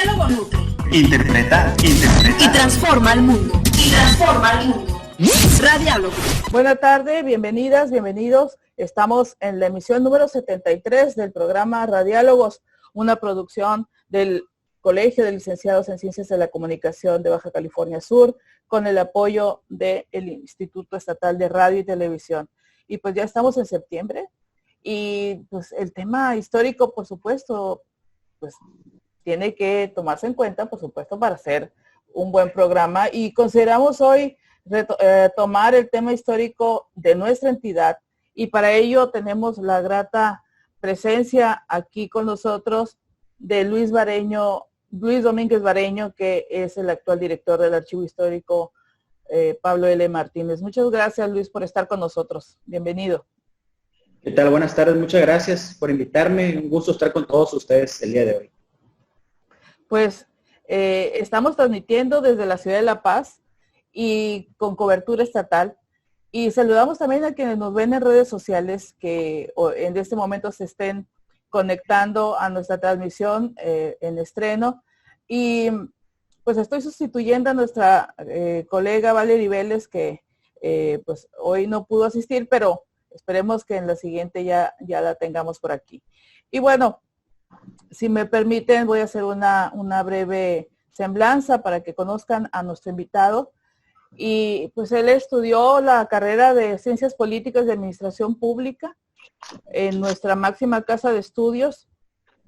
Radiálogo nutre, interpreta y transforma el mundo. Radiálogo. Buenas tardes, bienvenidas, bienvenidos. Estamos en la emisión número 73 del programa Radiálogos, una producción del Colegio de Licenciados en Ciencias de la Comunicación de Baja California Sur, con el apoyo del Instituto Estatal de Radio y Televisión. Y pues ya estamos en septiembre y pues el tema histórico, por supuesto, pues tiene que tomarse en cuenta, por supuesto, para hacer un buen programa. Y consideramos hoy tomar el tema histórico de nuestra entidad, y para ello tenemos la grata presencia aquí con nosotros de Luis Domínguez Bareño, que es el actual director del Archivo Histórico Pablo L. Martínez. Muchas gracias, Luis, por estar con nosotros. Bienvenido. ¿Qué tal? Buenas tardes, muchas gracias por invitarme. Un gusto estar con todos ustedes el día de hoy. Pues estamos transmitiendo desde la ciudad de La Paz y con cobertura estatal. Y saludamos también a quienes nos ven en redes sociales que en este momento se estén conectando a nuestra transmisión en estreno. Y pues estoy sustituyendo a nuestra colega Valerie Vélez, que pues hoy no pudo asistir, pero esperemos que en la siguiente ya la tengamos por aquí. Y bueno, si me permiten, voy a hacer una breve semblanza para que conozcan a nuestro invitado. Y pues él estudió la carrera de Ciencias Políticas de Administración Pública en nuestra máxima casa de estudios.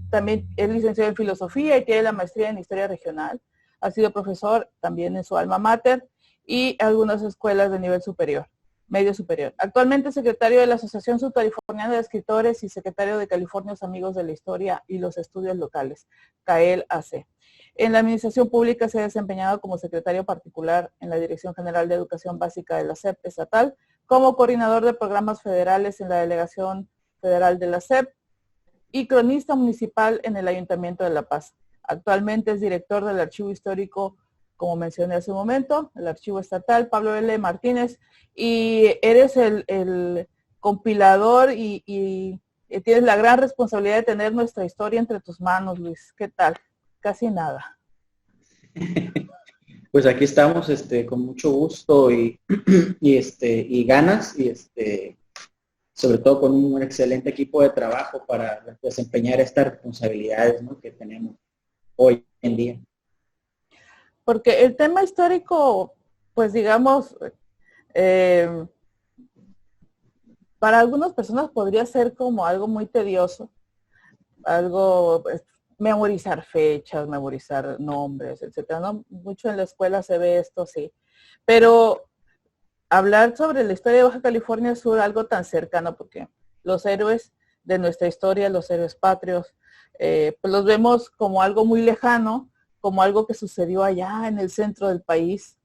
También es licenciado en Filosofía y tiene la maestría en Historia Regional. Ha sido profesor también en su alma mater y algunas escuelas de nivel superior, medio superior. Actualmente es secretario de la Asociación Subcaliforniana de Escritores y secretario de Californios Amigos de la Historia y los Estudios Locales, CAEL-AC. En la administración pública se ha desempeñado como secretario particular en la Dirección General de Educación Básica de la SEP estatal, como coordinador de programas federales en la Delegación Federal de la SEP y cronista municipal en el Ayuntamiento de La Paz. Actualmente es director del Archivo Histórico, como mencioné hace un momento, el Archivo Estatal Pablo L. Martínez, y eres el compilador y tienes la gran responsabilidad de tener nuestra historia entre tus manos, Luis. ¿Qué tal? Casi nada. Pues aquí estamos con mucho gusto y ganas y sobre todo con un excelente equipo de trabajo para desempeñar estas responsabilidades, ¿no?, que tenemos hoy en día. Porque el tema histórico, pues digamos, para algunas personas podría ser como algo muy tedioso, algo, pues, memorizar fechas, memorizar nombres, etcétera, ¿no? Mucho en la escuela se ve esto, sí. Pero hablar sobre la historia de Baja California Sur, algo tan cercano, porque los héroes de nuestra historia, los héroes patrios, pues los vemos como algo muy lejano, como algo que sucedió allá en el centro del país.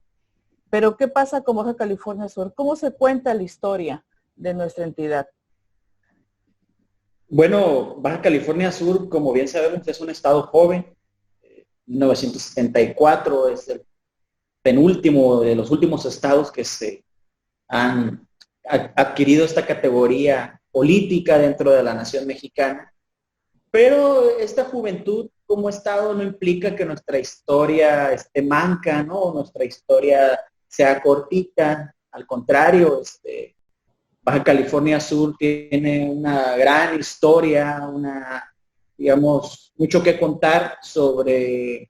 Pero ¿qué pasa con Baja California Sur? ¿Cómo se cuenta la historia de nuestra entidad? Bueno, Baja California Sur, como bien sabemos, es un estado joven. 1974 es el penúltimo de los últimos estados que se han adquirido esta categoría política dentro de la nación mexicana. Pero esta juventud como estado no implica que nuestra historia esté manca, ¿no? O nuestra historia sea cortita. Al contrario, Baja California Sur tiene una gran historia, mucho que contar sobre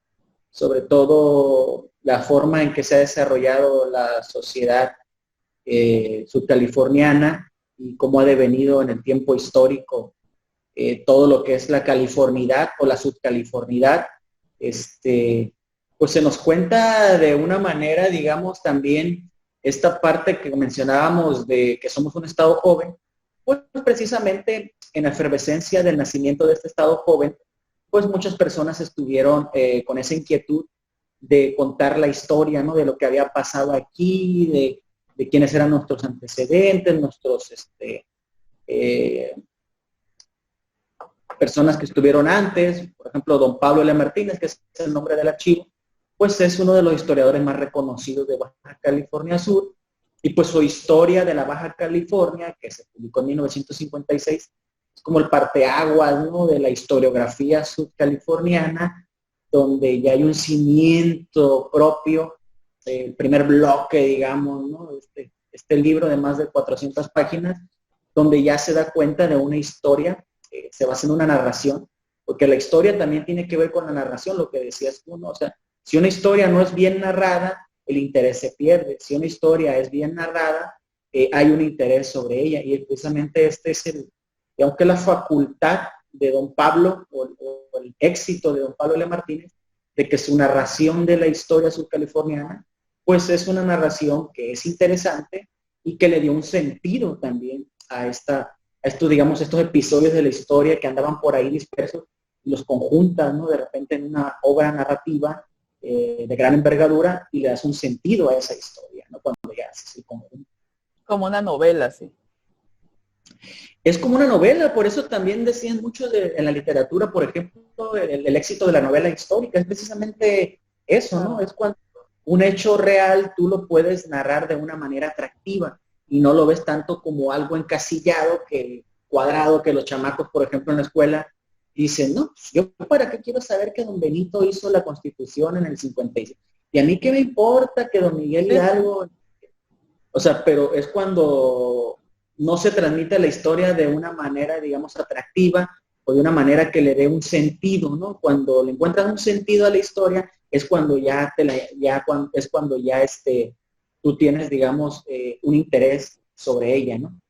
todo la forma en que se ha desarrollado la sociedad subcaliforniana y cómo ha devenido en el tiempo histórico todo lo que es la californidad o la subcalifornidad. Pues se nos cuenta de una manera, digamos, también esta parte que mencionábamos de que somos un estado joven, pues precisamente en la efervescencia del nacimiento de este estado joven, pues muchas personas estuvieron con esa inquietud de contar la historia, ¿no?, de lo que había pasado aquí, de quiénes eran nuestros antecedentes, personas que estuvieron antes. Por ejemplo, don Pablo L. Martínez, que es el nombre del archivo, pues es uno de los historiadores más reconocidos de Baja California Sur, y pues su historia de la Baja California, que se publicó en 1956, es como el parteaguas, ¿no?, de la historiografía subcaliforniana, donde ya hay un cimiento propio, el primer bloque, digamos, ¿no? Este libro de más de 400 páginas, donde ya se da cuenta de una historia, se basa en una narración, porque la historia también tiene que ver con la narración, lo que decías tú, ¿no? O sea, si una historia no es bien narrada, el interés se pierde. Si una historia es bien narrada, hay un interés sobre ella, y precisamente este es digamos que la facultad de don Pablo, o el éxito de don Pablo L. Martínez, de que su narración de la historia surcaliforniana, pues es una narración que es interesante y que le dio un sentido también a estos, digamos, estos episodios de la historia que andaban por ahí dispersos, y los conjuntas, ¿no? De repente en una obra narrativa de gran envergadura, y le das un sentido a esa historia, ¿no? Cuando ya haces el conjunto. Como una novela, sí. Es como una novela, por eso también decían mucho en la literatura, por ejemplo, el éxito de la novela histórica, es precisamente eso, ¿no? Es cuando un hecho real tú lo puedes narrar de una manera atractiva y no lo ves tanto como algo encasillado, cuadrado, que los chamacos, por ejemplo, en la escuela dicen, no, pues yo para qué quiero saber que don Benito hizo la Constitución en el 56. Y a mí qué me importa que don Miguel Hidalgo... O sea, pero es cuando no se transmite la historia de una manera, digamos, atractiva, o de una manera que le dé un sentido, ¿no? Cuando le encuentras un sentido a la historia, es cuando tú tienes, digamos, un interés sobre ella, ¿no?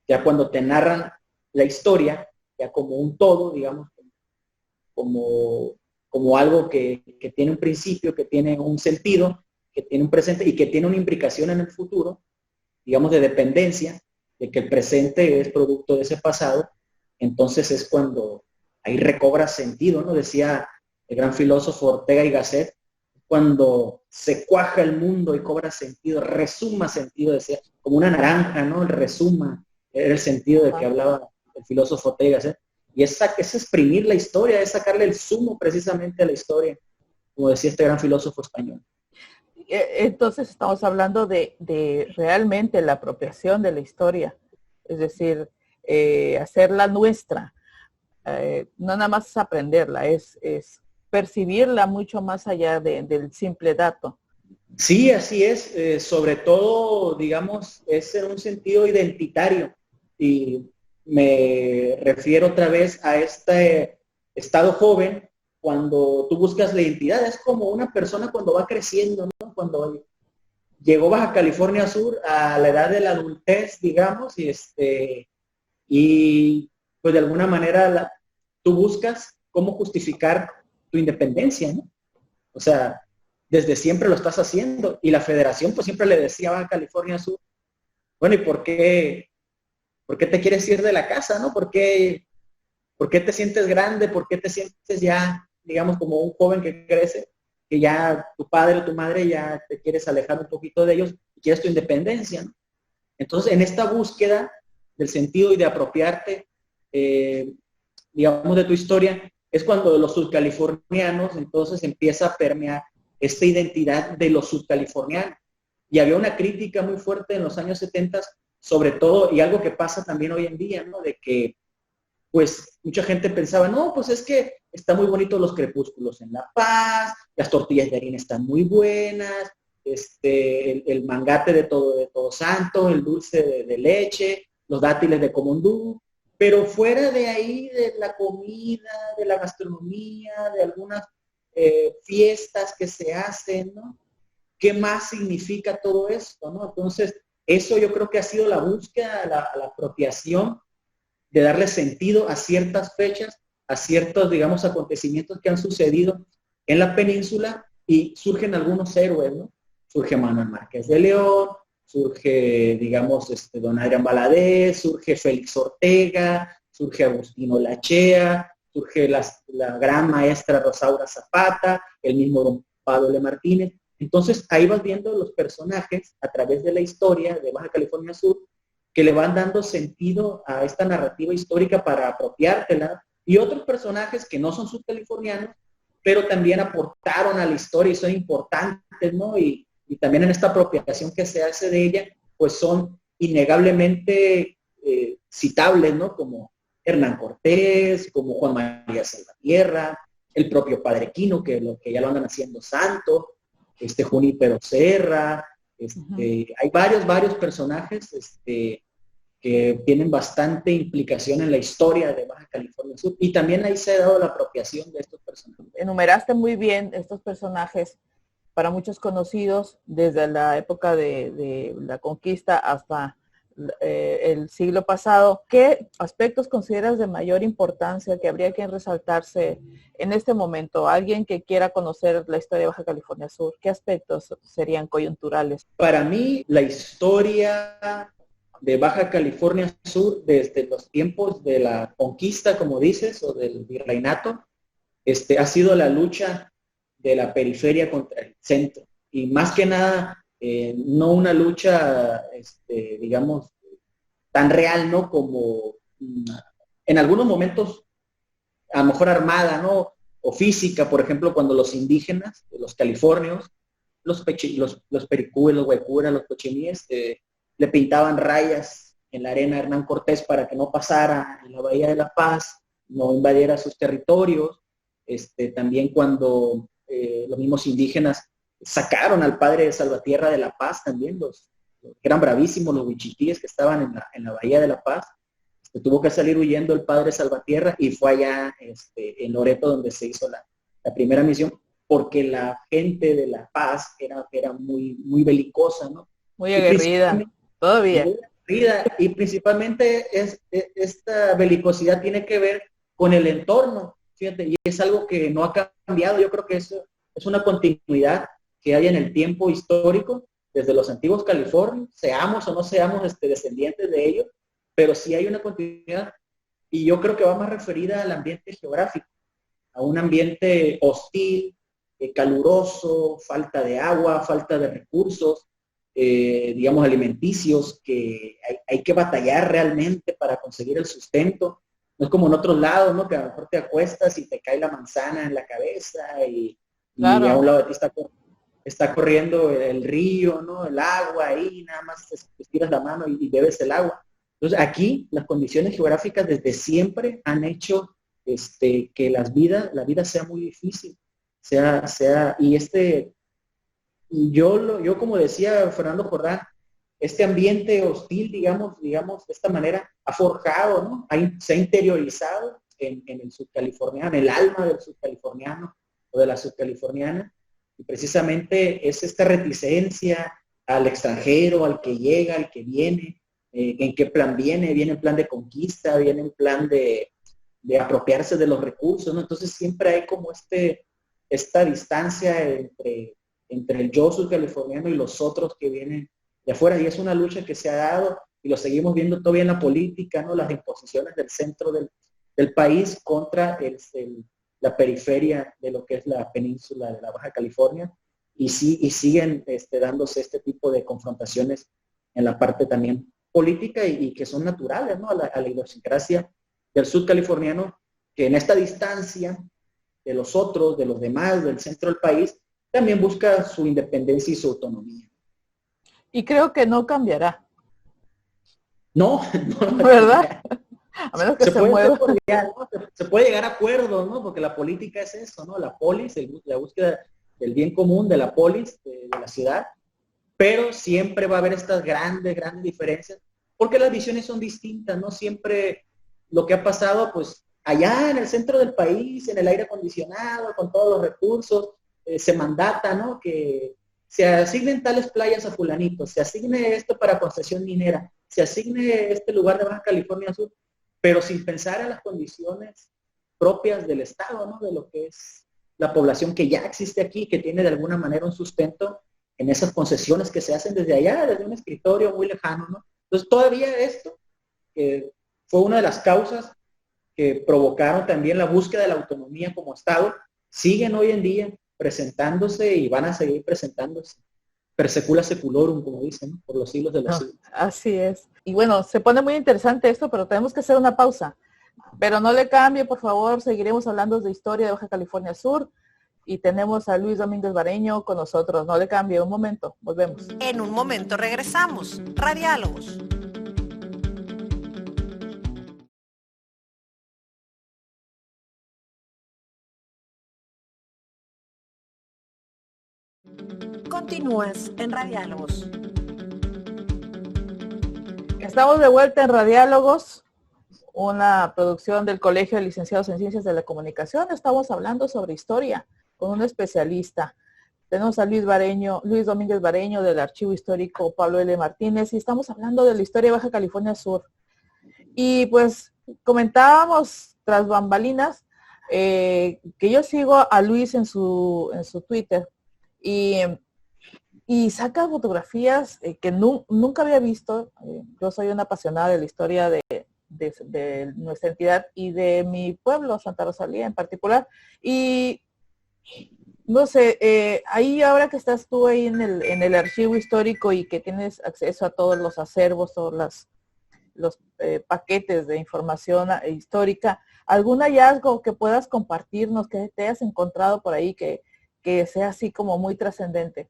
Ya cuando te narran la historia, ya como un todo, digamos, como algo que tiene un principio, que tiene un sentido, que tiene un presente y que tiene una implicación en el futuro, digamos, de dependencia, de que el presente es producto de ese pasado, entonces es cuando ahí recobra sentido, ¿no? Decía el gran filósofo Ortega y Gasset, cuando se cuaja el mundo y cobra sentido, resuma sentido, decía, como una naranja, ¿no? El resuma, era el sentido de que hablaba el filósofo Ortega y Gasset. Y es exprimir la historia, es sacarle el zumo precisamente a la historia, como decía este gran filósofo español. Entonces estamos hablando de realmente la apropiación de la historia, es decir, hacerla nuestra. No nada más es aprenderla, es percibirla mucho más allá del simple dato. Sí, así es. Sobre todo, digamos, es en un sentido identitario. Y me refiero otra vez a este estado joven, cuando tú buscas la identidad. Es como una persona cuando va creciendo, ¿no? Cuando llegó Baja California Sur a la edad de la adultez, digamos, y pues de alguna manera tú buscas cómo justificar tu independencia, ¿no? O sea, desde siempre lo estás haciendo, y la federación pues siempre le decía a Baja California Sur, bueno, ¿y por qué te quieres ir de la casa, no? ¿Por qué te sientes grande? ¿Por qué te sientes ya, digamos, como un joven que crece, que ya tu padre o tu madre ya te quieres alejar un poquito de ellos y quieres tu independencia, ¿no? Entonces, en esta búsqueda del sentido y de apropiarte, digamos, de tu historia, es cuando los subcalifornianos entonces empieza a permear esta identidad de los subcalifornianos. Y había una crítica muy fuerte en los años 70, sobre todo, y algo que pasa también hoy en día, ¿no? De que, pues, mucha gente pensaba, no, pues es que están muy bonitos los crepúsculos en La Paz, las tortillas de harina están muy buenas, el mangate de todo santo, el dulce de leche, los dátiles de Comondú, pero fuera de ahí, de la comida, de la gastronomía, de algunas fiestas que se hacen, ¿no? ¿Qué más significa todo esto, no? Entonces, eso yo creo que ha sido la búsqueda, la apropiación, de darle sentido a ciertas fechas, a ciertos, digamos, acontecimientos que han sucedido en la península, y surgen algunos héroes, ¿no? Surge Manuel Márquez de León, surge, digamos, don Adrián Valadez, surge Félix Ortega, surge Agustino Lachea, surge la gran maestra Rosaura Zapata, el mismo don Pablo L. Martínez. Entonces, ahí vas viendo los personajes a través de la historia de Baja California Sur, que le van dando sentido a esta narrativa histórica para apropiártela, y otros personajes que no son subcalifornianos, pero también aportaron a la historia y son importantes, ¿no? Y también en esta apropiación que se hace de ella, pues son innegablemente citables, ¿no? Como Hernán Cortés, como Juan María Salvatierra, el propio Padre Quino, que ya lo andan haciendo santo, Junípero Serra, hay varios personajes que tienen bastante implicación en la historia de Baja California Sur, y también ahí se ha dado la apropiación de estos personajes. Enumeraste muy bien estos personajes, para muchos conocidos desde la época de la conquista hasta el siglo pasado. ¿Qué aspectos consideras de mayor importancia que habría que resaltarse en este momento? Alguien que quiera conocer la historia de Baja California Sur, ¿qué aspectos serían coyunturales? Para mí, la historia de Baja California Sur, desde los tiempos de la conquista, como dices, o del virreinato, ha sido la lucha de la periferia contra el centro. Y más que nada, no una lucha, digamos, tan real, ¿no? Como en algunos momentos, a lo mejor armada, ¿no? O física, por ejemplo, cuando los indígenas, los californios, los pericúes, los huaycuras, los cochiníes, le pintaban rayas en la arena a Hernán Cortés para que no pasara en la Bahía de la Paz, no invadiera sus territorios. También cuando los mismos indígenas sacaron al padre de Salvatierra de La Paz, también los eran bravísimos, los huichitíes que estaban en la Bahía de La Paz, tuvo que salir huyendo el padre Salvatierra y fue allá en Loreto donde se hizo la primera misión, porque la gente de La Paz era muy belicosa, ¿no? Muy aguerrida, todavía. Muy aguerrida, y principalmente esta belicosidad tiene que ver con el entorno, fíjate, y es algo que no ha cambiado. Yo creo que eso es una continuidad que hay en el tiempo histórico, desde los antiguos Californios, seamos o no seamos descendientes de ellos, pero sí hay una continuidad, y yo creo que va más referida al ambiente geográfico, a un ambiente hostil, caluroso, falta de agua, falta de recursos, digamos, alimenticios, que hay que batallar realmente para conseguir el sustento. No es como en otros lados, ¿no? Que a lo mejor te acuestas y te cae la manzana en la cabeza y Claro. a un lado de ti está corriendo el río, ¿no? El agua ahí, nada más te estiras la mano y bebes el agua. Entonces aquí las condiciones geográficas desde siempre han hecho que la vida sea muy difícil, y yo como decía Fernando Jordán, este ambiente hostil, digamos, de esta manera, ha forjado, ¿no? Se ha interiorizado en el subcaliforniano, en el alma del subcaliforniano o de la subcaliforniana, y precisamente es esta reticencia al extranjero, al que llega, al que viene, en qué plan viene en plan de conquista, viene en plan de apropiarse de los recursos, ¿no? Entonces siempre hay como esta distancia entre el yo subcaliforniano y los otros que vienen de afuera, y es una lucha que se ha dado y lo seguimos viendo todavía en la política, ¿no? Las imposiciones del centro del país contra la periferia de lo que es la península de la Baja California, y siguen dándose este tipo de confrontaciones en la parte también política, y que son naturales, ¿no? a la idiosincrasia del subcaliforniano, que en esta distancia de los otros, de los demás, del centro del país, también busca su independencia y su autonomía. Y creo que no cambiará. No, ¿Verdad? A menos que se mueva. Se puede llegar a acuerdos, ¿no? Porque la política es eso, ¿no? La polis, la búsqueda del bien común de la polis, de la ciudad, pero siempre va a haber estas grandes diferencias, porque las visiones son distintas, ¿no? Siempre lo que ha pasado, pues, allá en el centro del país, en el aire acondicionado, con todos los recursos, se mandata, ¿no? Que se asignen tales playas a fulanitos, se asigne esto para concesión minera, se asigne este lugar de Baja California Sur, pero sin pensar en las condiciones propias del Estado, ¿no? De lo que es la población que ya existe aquí, que tiene de alguna manera un sustento en esas concesiones que se hacen desde allá, desde un escritorio muy lejano, ¿no? Entonces todavía esto fue una de las causas que provocaron también la búsqueda de la autonomía como Estado, siguen hoy en día presentándose y van a seguir presentándose. Per secula seculorum, como dicen, ¿no? Por los siglos de los siglos. Así es. Y bueno, se pone muy interesante esto, pero tenemos que hacer una pausa. Pero no le cambie, por favor, seguiremos hablando de historia de Baja California Sur y tenemos a Luis Domínguez Bareño con nosotros. No le cambie, un momento, volvemos. En un momento regresamos. Radiálogos. Continúas en Radiálogos. Estamos de vuelta en Radiálogos, una producción del Colegio de Licenciados en Ciencias de la Comunicación. Estamos hablando sobre historia con un especialista. Tenemos a Luis Domínguez Bareño del Archivo Histórico Pablo L. Martínez y estamos hablando de la historia de Baja California Sur. Y pues comentábamos tras bambalinas que yo sigo a Luis en su Twitter y saca fotografías que nunca había visto. Yo soy una apasionada de la historia de nuestra entidad y de mi pueblo, Santa Rosalía en particular. Y no sé, ahí ahora que estás tú ahí en el archivo histórico y que tienes acceso a todos los acervos, todos los paquetes de información histórica, ¿algún hallazgo que puedas compartirnos, que te hayas encontrado por ahí que sea así como muy trascendente?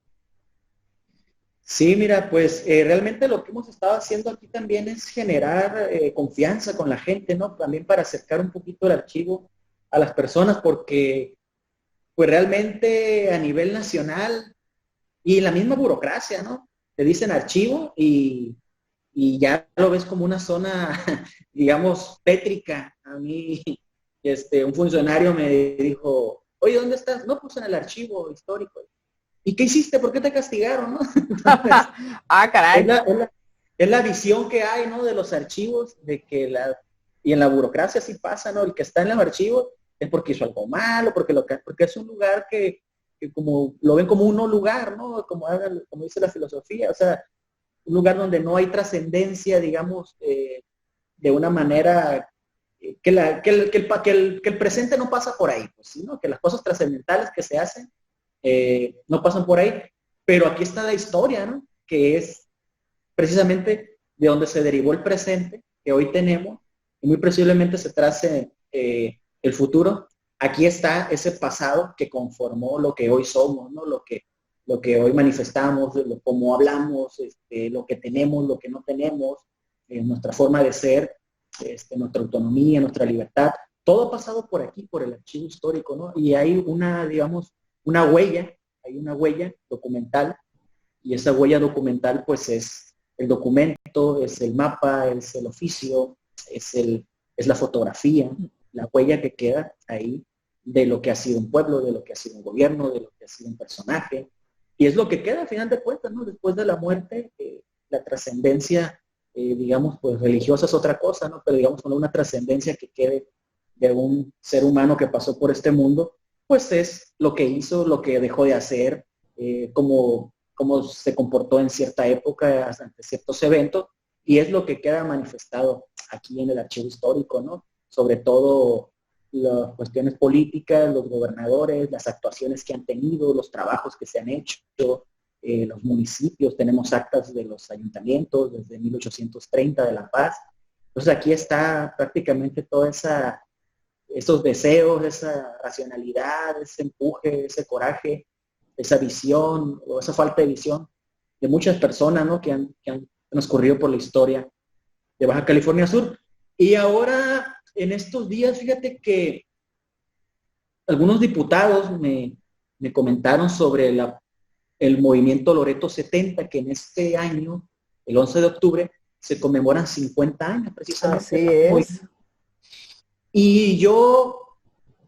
Sí, mira, pues realmente lo que hemos estado haciendo aquí también es generar confianza con la gente, ¿no? También para acercar un poquito el archivo a las personas, porque pues realmente a nivel nacional y la misma burocracia, ¿no? Te dicen archivo y ya lo ves como una zona, digamos, tétrica. A mí, un funcionario me dijo, oye, ¿dónde estás? No, pues en el archivo histórico. ¿Y qué hiciste? ¿Por qué te castigaron, no? Entonces, Ah, caray. es la visión que hay, ¿no? De los archivos, de que y en la burocracia sí pasa, ¿no? El que está en los archivos es porque hizo algo malo, porque es un lugar que como lo ven como un no lugar, ¿no? Como dice la filosofía, o sea, un lugar donde no hay trascendencia, digamos, de una manera que el presente no pasa por ahí, pues, ¿sí? ¿No? Que las cosas trascendentales que se hacen no pasan por ahí, pero aquí está la historia, ¿no? Que es precisamente de donde se derivó el presente que hoy tenemos y muy posiblemente se trace el futuro. Aquí está ese pasado que conformó lo que hoy somos, ¿no? Lo que hoy manifestamos, cómo hablamos, lo que tenemos, lo que no tenemos, nuestra forma de ser, nuestra autonomía, nuestra libertad. Todo ha pasado por aquí, por el archivo histórico, ¿no? Y hay hay una huella documental, y esa huella documental pues es el documento, es el mapa, es el oficio, es la fotografía, la huella que queda ahí de lo que ha sido un pueblo, de lo que ha sido un gobierno, de lo que ha sido un personaje, y es lo que queda al final de cuentas, ¿no? Después de la muerte, la trascendencia, digamos, pues religiosa es otra cosa, ¿no? Pero digamos, con una trascendencia que quede de un ser humano que pasó por este mundo, pues es lo que hizo, lo que dejó de hacer, cómo se comportó en cierta época ante ciertos eventos, y es lo que queda manifestado aquí en el archivo histórico, ¿no? Sobre todo las cuestiones políticas, los gobernadores, las actuaciones que han tenido, los trabajos que se han hecho, los municipios, tenemos actas de los ayuntamientos desde 1830 de La Paz. Entonces aquí está prácticamente toda esos deseos, esa racionalidad, ese empuje, ese coraje, esa visión o esa falta de visión de muchas personas, ¿no? que han transcurrido por la historia de Baja California Sur. Y ahora, en estos días, fíjate que algunos diputados me comentaron sobre el movimiento Loreto 70, que en este año, el 11 de octubre, se conmemoran 50 años precisamente. Así es. Y yo,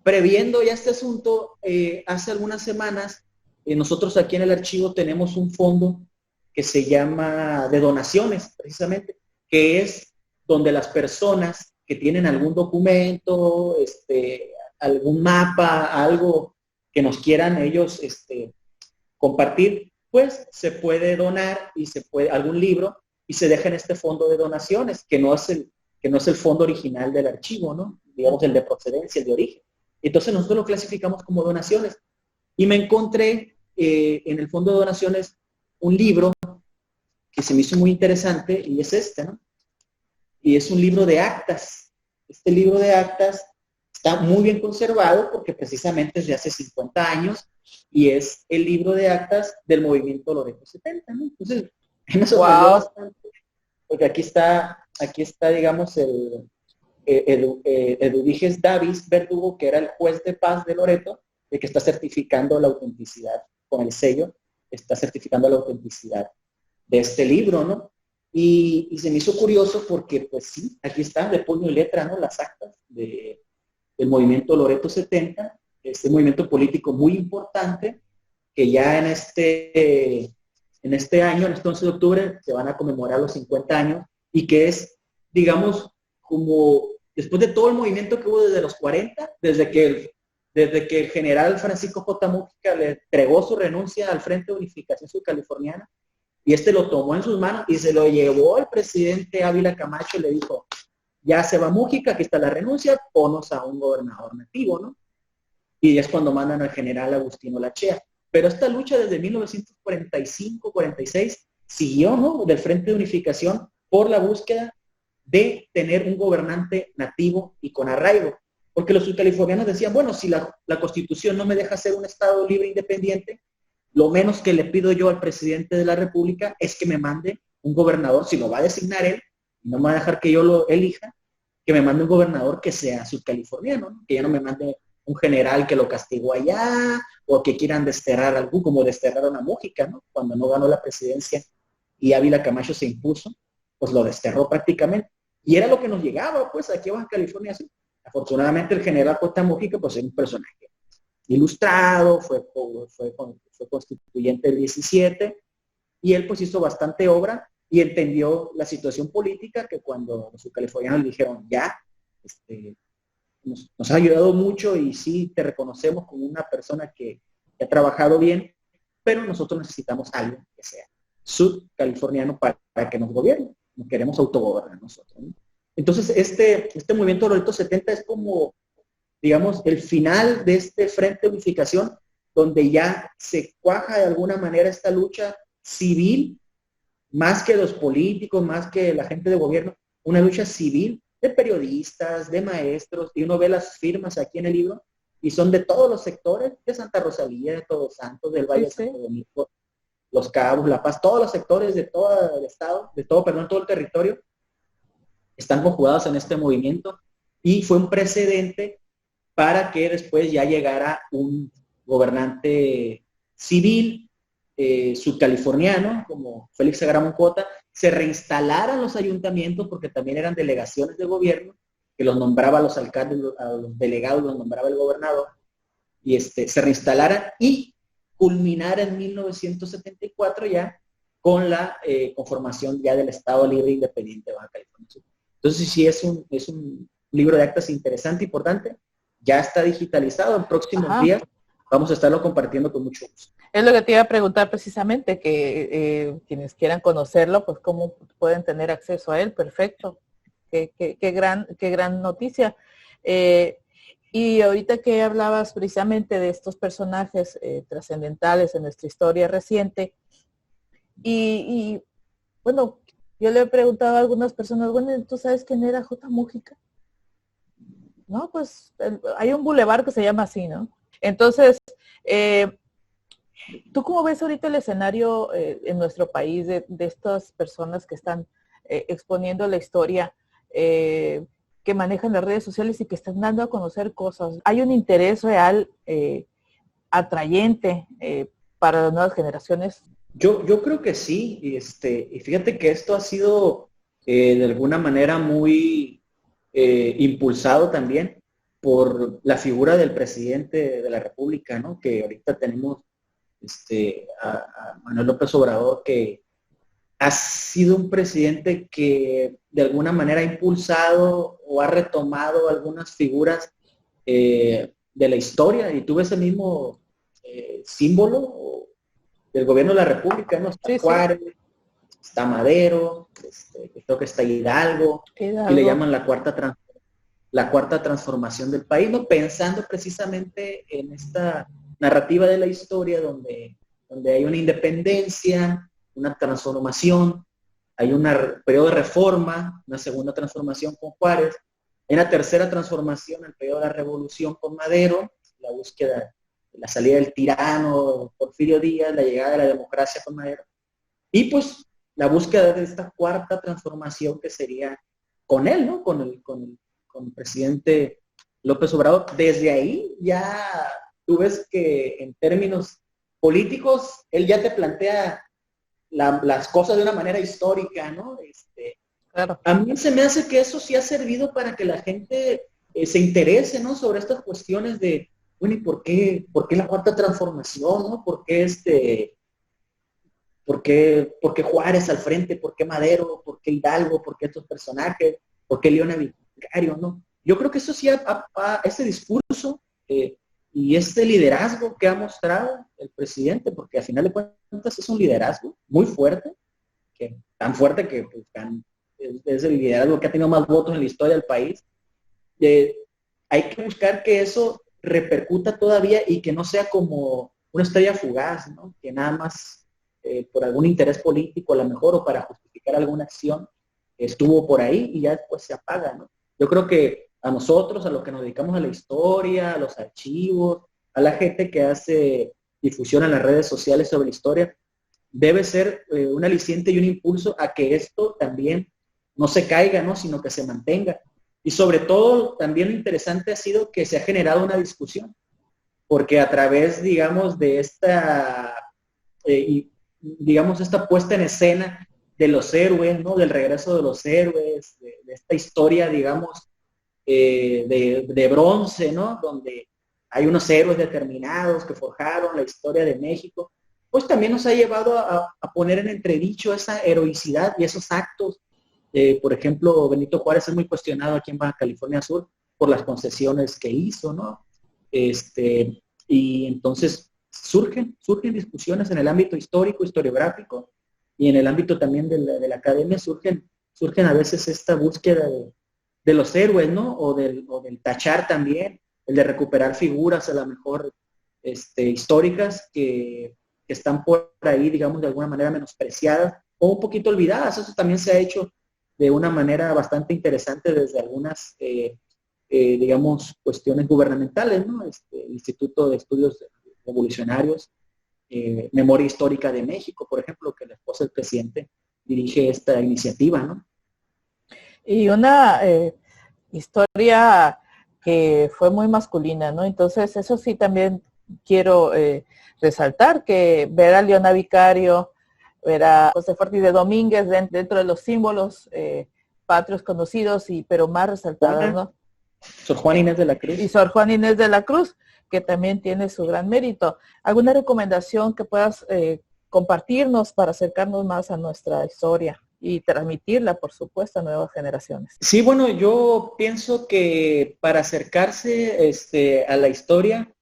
previendo ya este asunto, hace algunas semanas, nosotros aquí en el archivo tenemos un fondo que se llama de donaciones, precisamente, que es donde las personas que tienen algún documento, algún mapa, algo que nos quieran ellos compartir, pues se puede donar y algún libro y se deja en este fondo de donaciones, que no es el fondo original del archivo, ¿no? Digamos, el de procedencia, el de origen. Entonces nosotros lo clasificamos como donaciones. Y me encontré en el fondo de donaciones un libro que se me hizo muy interesante, y es ¿no? Y es un libro de actas. Este libro de actas está muy bien conservado porque precisamente es de hace 50 años y es el libro de actas del movimiento Loreto 70, ¿no? Entonces, me sorprendió bastante, porque aquí está, digamos, el Eduviges Davis Verdugo, que era el juez de paz de Loreto, el que está certificando la autenticidad con el sello está certificando la autenticidad de este libro, ¿no? Y se me hizo curioso porque, pues sí, aquí está de puño y letra, ¿no? Las actas del movimiento Loreto 70, este movimiento político muy importante, que ya en este año, en este 11 de octubre, se van a conmemorar los 50 años, y que es, digamos, como después de todo el movimiento que hubo desde los 40, desde que el general Francisco J. Mújica le entregó su renuncia al Frente de Unificación Sudcaliforniana, y lo tomó en sus manos y se lo llevó al presidente Ávila Camacho y le dijo, ya se va Mújica, aquí está la renuncia, ponos a un gobernador nativo, ¿no? Y es cuando mandan al general Agustino Lachea. Pero esta lucha desde 1945-46 siguió, ¿no? Del Frente de Unificación por la búsqueda de tener un gobernante nativo y con arraigo. Porque los subcalifornianos decían, bueno, si la Constitución no me deja ser un Estado libre e independiente, lo menos que le pido yo al presidente de la República es que me mande un gobernador, si lo va a designar él, no me va a dejar que yo lo elija, que me mande un gobernador que sea subcaliforniano, ¿no? Que ya no me mande un general que lo castigó allá, o que quieran desterrar algo, como desterraron a Mújica, ¿no? Cuando no ganó la presidencia y Ávila Camacho se impuso, pues lo desterró prácticamente. Y era lo que nos llegaba, pues, aquí a Baja California. Así. Afortunadamente el general Costa Mújica, pues, es un personaje ilustrado, fue constituyente del 17, y él, pues, hizo bastante obra y entendió la situación política, que cuando los subcalifornianos le dijeron, ya, nos ha ayudado mucho y sí te reconocemos como una persona que ha trabajado bien, pero nosotros necesitamos alguien que sea subcaliforniano para que nos gobierne. Nos queremos autogobernar nosotros, ¿no? Entonces, este movimiento Loreto 70 es como, digamos, el final de este Frente de Unificación, donde ya se cuaja de alguna manera esta lucha civil, más que los políticos, más que la gente de gobierno, una lucha civil de periodistas, de maestros, y uno ve las firmas aquí en el libro, y son de todos los sectores, de Santa Rosalía, de Todos Santos, del Valle de Santo Domingo, Los Cabos, La Paz, todos los sectores de todo el estado, todo el territorio, están conjugados en este movimiento, y fue un precedente para que después ya llegara un gobernante civil subcaliforniano, como Félix Agramón Cota, se reinstalaran los ayuntamientos, porque también eran delegaciones de gobierno, que los nombraba los alcaldes, a los delegados los nombraba el gobernador, y se reinstalaran y culminara en 1974 ya con la conformación ya del Estado Libre e Independiente de Baja California Sur. Entonces sí es un libro de actas interesante, importante, ya está digitalizado, en próximos días vamos a estarlo compartiendo con mucho gusto. Es lo que te iba a preguntar precisamente, que quienes quieran conocerlo, pues cómo pueden tener acceso a él. Perfecto. Qué gran noticia. Y ahorita que hablabas precisamente de estos personajes trascendentales en nuestra historia reciente, y bueno, yo le he preguntado a algunas personas, bueno, ¿tú sabes quién era J. Mújica? No, pues hay un bulevar que se llama así, ¿no? Entonces, ¿tú cómo ves ahorita el escenario en nuestro país de estas personas que están exponiendo la historia, que manejan las redes sociales y que están dando a conocer cosas? ¿Hay un interés real, atrayente para las nuevas generaciones? Yo creo que sí, y fíjate que esto ha sido de alguna manera muy impulsado también por la figura del presidente de la República, ¿no? Que ahorita tenemos a Manuel López Obrador, que ha sido un presidente que de alguna manera ha impulsado o ha retomado algunas figuras de la historia, y tuve ese mismo símbolo del gobierno de la República, ¿no? Está Juárez, está Madero, creo que está Hidalgo, y le llaman la cuarta transformación del país, ¿no? Pensando precisamente en esta narrativa de la historia donde hay una independencia, una transformación, hay un periodo de reforma, una segunda transformación con Juárez, hay una tercera transformación, el periodo de la revolución con Madero, la búsqueda de la salida del tirano Porfirio Díaz, la llegada de la democracia con Madero, y pues la búsqueda de esta cuarta transformación que sería con él, ¿no? Con el presidente López Obrador. Desde ahí ya tú ves que en términos políticos, él ya te plantea las cosas de una manera histórica, ¿no? Claro. A mí se me hace que eso sí ha servido para que la gente se interese, ¿no? Sobre estas cuestiones de, bueno, ¿y por qué la cuarta transformación, ¿no? ¿Por qué Juárez al frente? ¿Por qué Madero? ¿Por qué Hidalgo? ¿Por qué estos personajes? ¿Por qué Leona Vicario? ¿No? Yo creo que eso sí, ese discurso y este liderazgo que ha mostrado el presidente, porque al final de cuentas es un liderazgo muy fuerte, tan fuerte que pues, es el liderazgo que ha tenido más votos en la historia del país. Hay que buscar que eso repercuta todavía y que no sea como una estrella fugaz, ¿no? Que nada más por algún interés político a lo mejor o para justificar alguna acción estuvo por ahí y ya después se apaga, ¿no? Yo creo que a nosotros, a los que nos dedicamos a la historia, a los archivos, a la gente que hace difusión en las redes sociales sobre la historia, debe ser un aliciente y un impulso a que esto también no se caiga, ¿no? Sino que se mantenga. Y sobre todo, también lo interesante ha sido que se ha generado una discusión, porque a través, digamos, de esta puesta en escena de los héroes, ¿no? Del regreso de los héroes, de esta historia, digamos, de bronce, ¿no? Donde hay unos héroes determinados que forjaron la historia de México, pues también nos ha llevado a poner en entredicho esa heroicidad y esos actos. Por ejemplo, Benito Juárez es muy cuestionado aquí en Baja California Sur por las concesiones que hizo, ¿no? Y entonces surgen discusiones en el ámbito histórico, historiográfico, y en el ámbito también de la academia surgen a veces esta búsqueda de los héroes, ¿no? O del tachar también, el de recuperar figuras a lo mejor históricas que están por ahí, digamos, de alguna manera menospreciadas o un poquito olvidadas. Eso también se ha hecho de una manera bastante interesante desde algunas, digamos, cuestiones gubernamentales, ¿no? El Instituto de Estudios Revolucionarios, Memoria Histórica de México, por ejemplo, que la esposa del presidente dirige esta iniciativa, ¿no? Y una historia que fue muy masculina, ¿no? Entonces, eso sí también quiero resaltar, que ver a Leona Vicario, ver a José Ortiz de Domínguez dentro de los símbolos patrios conocidos, pero más resaltadas, ¿no? Sor Juana Inés de la Cruz. Y Sor Juana Inés de la Cruz, que también tiene su gran mérito. ¿Alguna recomendación que puedas compartirnos para acercarnos más a nuestra historia y transmitirla, por supuesto, a nuevas generaciones? Sí, bueno, yo pienso que para acercarse a la historia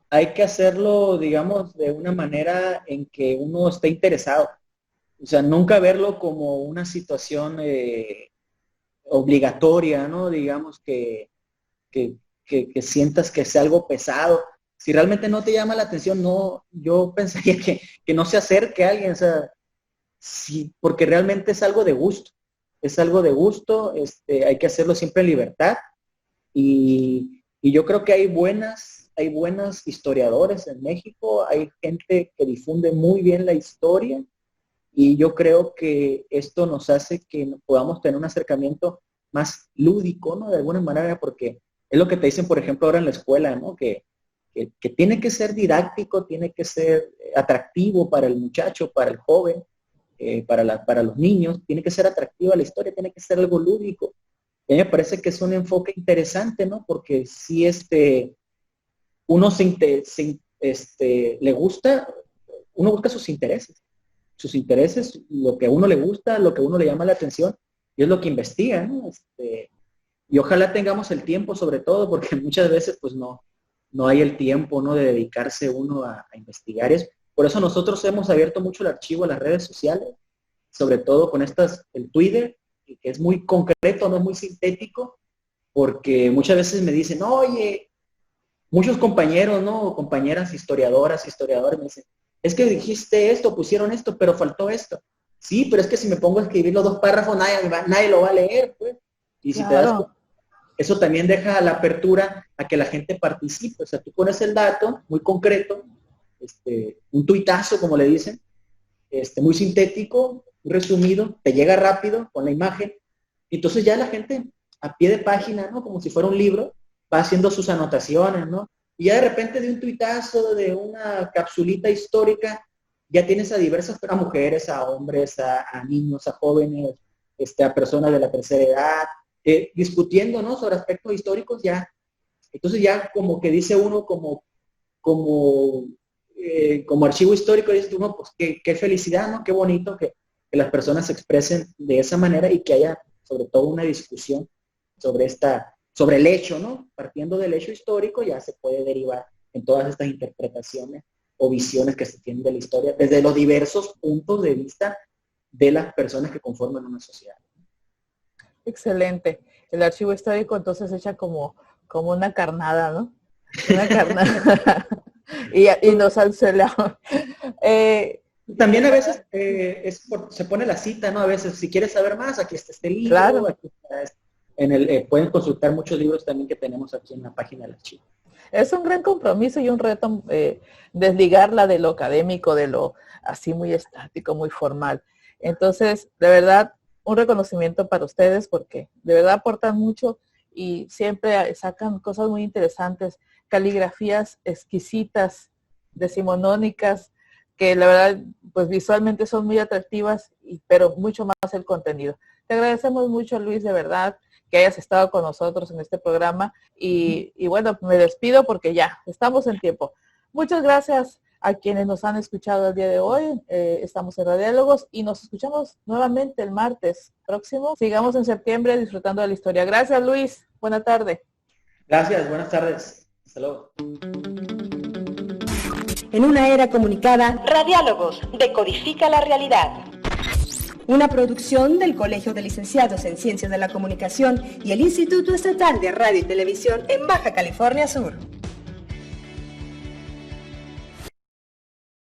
hay que hacerlo, digamos, de una manera en que uno esté interesado. O sea, nunca verlo como una situación obligatoria, ¿no? Digamos que sientas que sea algo pesado. Si realmente no te llama la atención, no, yo pensaría que no se acerque a alguien, o sea, sí, porque realmente es algo de gusto. Es algo de gusto, hay que hacerlo siempre en libertad. Y yo creo que hay buenas historiadores en México, hay gente que difunde muy bien la historia. Y yo creo que esto nos hace que podamos tener un acercamiento más lúdico, ¿no? De alguna manera, porque es lo que te dicen, por ejemplo, ahora en la escuela, ¿no? Que tiene que ser didáctico, tiene que ser atractivo para el muchacho, para el joven, para los niños, tiene que ser atractiva la historia, tiene que ser algo lúdico. Y a mí me parece que es un enfoque interesante, ¿no? Porque si uno le gusta, uno busca sus intereses, lo que a uno le gusta, lo que a uno le llama la atención, y es lo que investiga, ¿no? Y ojalá tengamos el tiempo sobre todo, porque muchas veces pues no hay el tiempo, ¿no? De dedicarse uno a investigar. Por eso nosotros hemos abierto mucho el archivo a las redes sociales, sobre todo con el Twitter, que es muy concreto, no es muy sintético, porque muchas veces me dicen, oye, muchos compañeros, ¿no? O compañeras historiadores me dicen, es que dijiste esto, pusieron esto, pero faltó esto. Sí, pero es que si me pongo a escribir los 2 párrafos, nadie lo va a leer, pues. Y si te das cuenta, eso también deja la apertura a que la gente participe. O sea, tú pones el dato muy concreto, un tuitazo, como le dicen, muy sintético, muy resumido, te llega rápido con la imagen. Y entonces ya la gente, a pie de página, ¿no? Como si fuera un libro, va haciendo sus anotaciones, ¿no? Y ya de repente de un tuitazo, de una capsulita histórica, ya tienes a diversas, a mujeres, a hombres, a niños, a jóvenes, a personas de la tercera edad, discutiendo, ¿no? Sobre aspectos históricos ya. Entonces ya como que dice uno como archivo histórico, dice uno, pues qué felicidad, ¿no? Qué bonito que las personas se expresen de esa manera y que haya sobre todo una discusión sobre el hecho, ¿no? Partiendo del hecho histórico ya se puede derivar en todas estas interpretaciones o visiones que se tienen de la historia desde los diversos puntos de vista de las personas que conforman una sociedad. Excelente. El archivo histórico entonces echa como una carnada, ¿no? Una carnada. y nos alcelamos. También a veces se pone la cita, ¿no? A veces, si quieres saber más, aquí está este libro. Claro. Aquí está pueden consultar muchos libros también que tenemos aquí en la página del archivo. Es un gran compromiso y un reto desligarla de lo académico, de lo así muy estático, muy formal. Entonces, de verdad, un reconocimiento para ustedes porque de verdad aportan mucho y siempre sacan cosas muy interesantes, caligrafías exquisitas, decimonónicas, que la verdad, pues visualmente son muy atractivas, pero mucho más el contenido. Te agradecemos mucho, Luis, de verdad, que hayas estado con nosotros en este programa y bueno, me despido porque ya estamos en tiempo. Muchas gracias a quienes nos han escuchado el día de hoy. Estamos en Radiólogos y nos escuchamos nuevamente el martes próximo. Sigamos en septiembre disfrutando de la historia. Gracias, Luis. Buena tarde. Gracias, buenas tardes. Hasta luego. En una era comunicada, Radiólogos, decodifica la realidad. Una producción del Colegio de Licenciados en Ciencias de la Comunicación y el Instituto Estatal de Radio y Televisión en Baja California Sur.